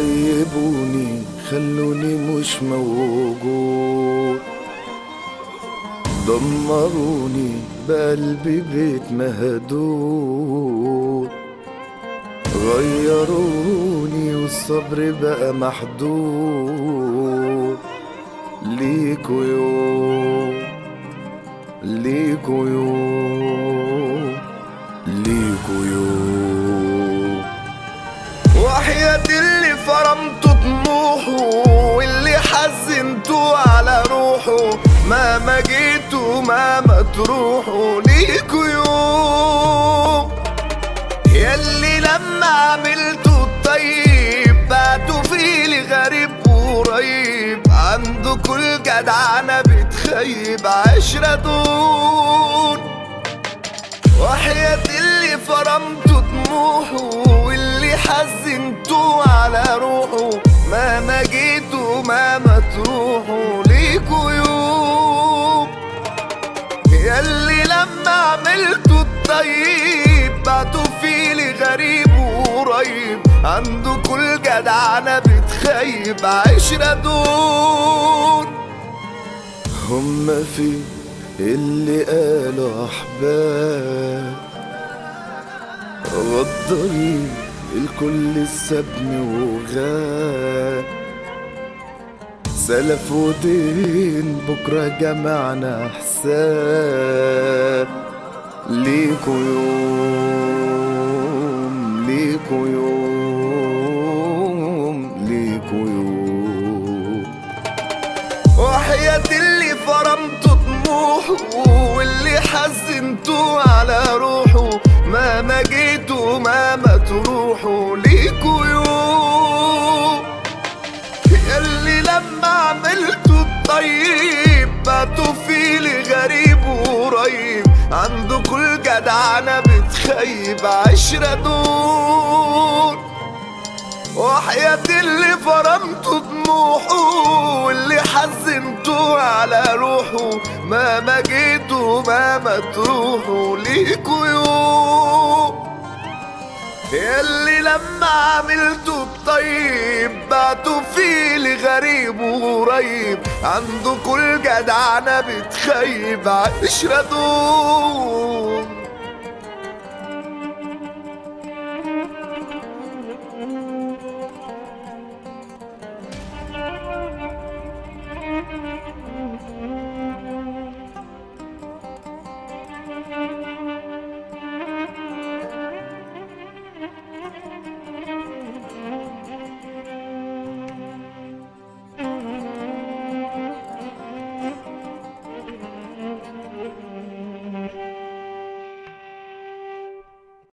غيبوني خلوني مش موجود، دمروني بقلبي بيت مهدود، غيروني والصبر بقى محدود. ليكوا يوم، ليكوا يوم، ليكوا يوم، وحياة اللي فرمتوا طموحه واللي حزنتوا على روحه، مهما جيتوا مهما تروحوا ليكوا يوم. ياللي لما عملتوا الطيب بعتوا فيه لغريب وقريب، عندكوا الجدعنة بتخيب عشرة دون. وحياة اللي فرمتوا طموحه واللي حزنتوا على روحه، مهما جيتوا مهما تروحوا ليكوا يوم. ياللي لما عملتوا الطيب بعتوا فيه لغريب وقريب، عندكوا الجدعنة بتخيب عشرة دون. هما في اللي قالوا أحباب، غدارين الكل سابني وغاب، سلف ودين بكرة جمعنا حساب. ليكوا يوم، ليكوا يوم، ليكوا يوم، وحياة اللي فرمتوا طموحه واللي حزنتوا على روحه، مهما جيتوا مهما تروحوا ليكوا يوم. ياللي لما عملتوا الطيب بعتوا فيه لغريب وقريب، عندكوا الجدعنة بتخيب عشرة دون. وحياة اللي فرمتوا طموحه واللي حزنتوا على روحه، مهما جيتوا مهما تروحوا ليكوا يوم. ياللي لما عملتوا الطيب بعتوا فيه لغريب وقريب، عندكوا الجدعنة بتخيب عشرة دون.